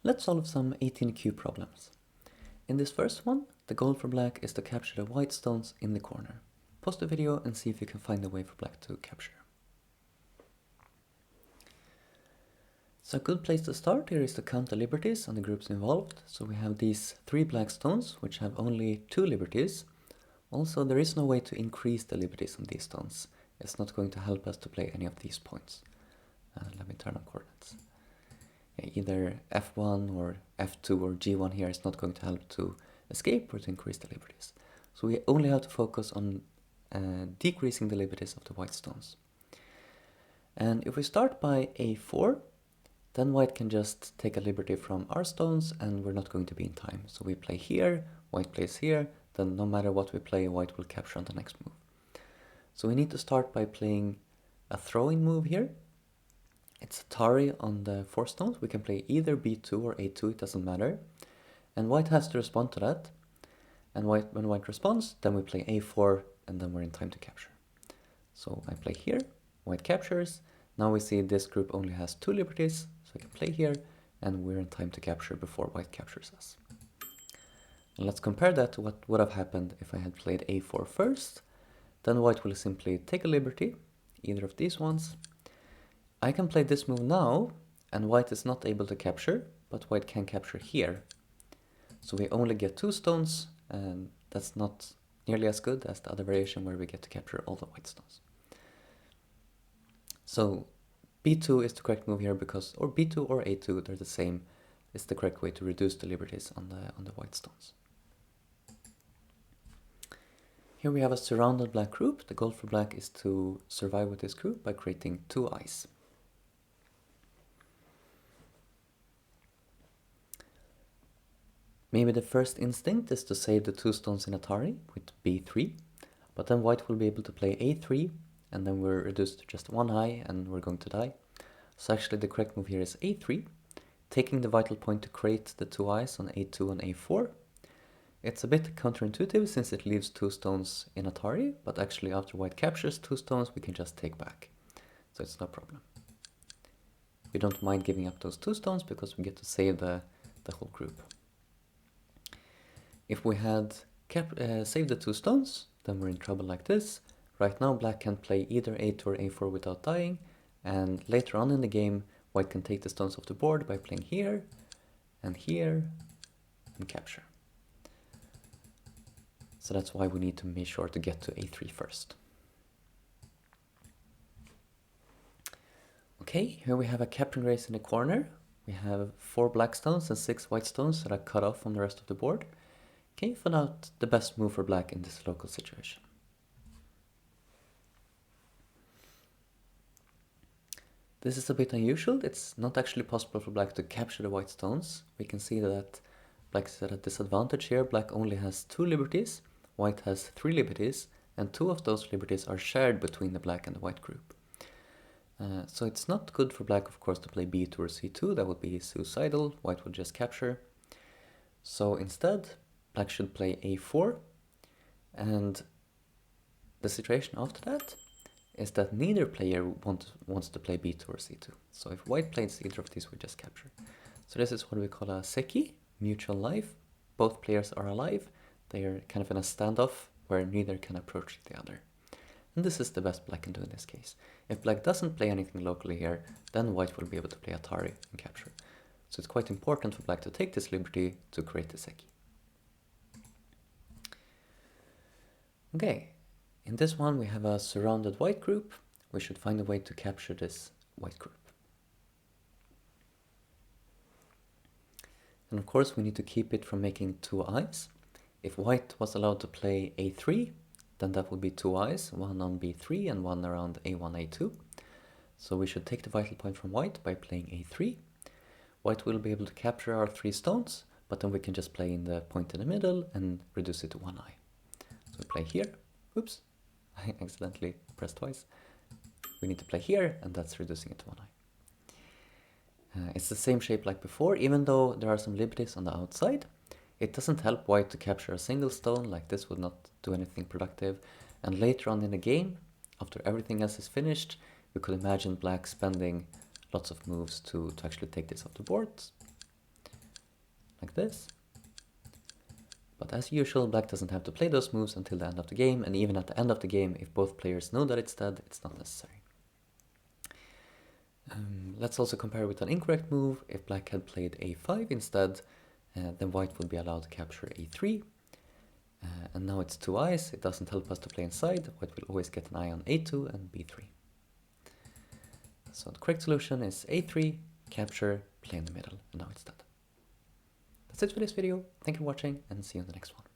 Let's solve some 18Q problems. In this first one, the goal for black is to capture the white stones in the corner. Pause the video and see if you can find a way for black to capture. So a good place to start here is to count the liberties on the groups involved. So we have these 3 black stones, which have only 2 liberties. Also, there is no way to increase the liberties on these stones. It's not going to help us to play any of these points. Let me turn on coordinates. Either F1 or F2 or G1 here is not going to help to escape or to increase the liberties. So we only have to focus on decreasing the liberties of the white stones. And if we start by A4, then white can just take a liberty from our stones and we're not going to be in time. So we play here, white plays here, then no matter what we play, white will capture on the next move. So we need to start by playing a throwing move here. It's Atari on the 4 stones. We can play either B2 or A2, it doesn't matter. And white has to respond to that. And when white responds, then we play A4 and then we're in time to capture. So I play here, white captures. Now we see this group only has 2 liberties, so I can play here and we're in time to capture before white captures us. And let's compare that to what would have happened if I had played A4 first. Then white will simply take a liberty, either of these ones. I can play this move now, and white is not able to capture, but white can capture here. So we only get 2 stones, and that's not nearly as good as the other variation where we get to capture all the white stones. So B2 is the correct move here because, or B2 or A2, they're the same. It's the correct way to reduce the liberties on the white stones. Here we have a surrounded black group. The goal for black is to survive with this group by creating 2 eyes. Maybe the first instinct is to save the 2 stones in Atari with B3, but then white will be able to play A3, and then we're reduced to just 1 eye and we're going to die. So actually the correct move here is A3, taking the vital point to create the 2 eyes on A2 and A4. It's a bit counterintuitive since it leaves 2 stones in Atari, but actually after white captures 2 stones we can just take back, so it's no problem. We don't mind giving up those 2 stones because we get to save the whole group. If we had saved the 2 stones, then we're in trouble like this. Right now black can play either A2 or A4 without dying, and later on in the game white can take the stones off the board by playing here and capture. So that's why we need to make sure to get to A3 first. Okay, here we have a capturing race in the corner. We have 4 black stones and 6 white stones that are cut off from the rest of the board. Can you find out the best move for black in this local situation? This is a bit unusual. It's not actually possible for black to capture the white stones. We can see that black is at a disadvantage here. Black only has 2 liberties, white has 3 liberties, and 2 of those liberties are shared between the black and the white group. So it's not good for black, of course, to play B2 or C2. That would be suicidal. White would just capture. So instead, black should play A4, and the situation after that is that neither player wants to play B2 or C2. So if white plays either of these, we just capture. So this is what we call a seki, mutual life. Both players are alive. They are kind of in a standoff where neither can approach the other. And this is the best black can do in this case. If black doesn't play anything locally here, then white will be able to play Atari and capture. So it's quite important for black to take this liberty to create the seki. Okay, in this one we have a surrounded white group. We should find a way to capture this white group. And of course we need to keep it from making 2 eyes. If white was allowed to play A3, then that would be 2 eyes, one on B3 and one around A1, A2. So we should take the vital point from white by playing A3. White will be able to capture our 3 stones, but then we can just play in the point in the middle and reduce it to 1 eye. So we play here. Oops, I accidentally pressed twice. We need to play here, and that's reducing it to 1 eye. It's the same shape like before, even though there are some liberties on the outside. It doesn't help white to capture a single stone, like this would not do anything productive. And later on in the game, after everything else is finished, we could imagine black spending lots of moves to actually take this off the board. like this. But as usual, black doesn't have to play those moves until the end of the game, and even at the end of the game, if both players know that it's dead, it's not necessary. Let's also compare with an incorrect move. If black had played a5 instead, then white would be allowed to capture a3. And now it's two eyes, it doesn't help us to play inside, white will always get an eye on a2 and b3. So the correct solution is a3, capture, play in the middle, and now it's dead. That's it for this video, thank you for watching, and see you in the next one.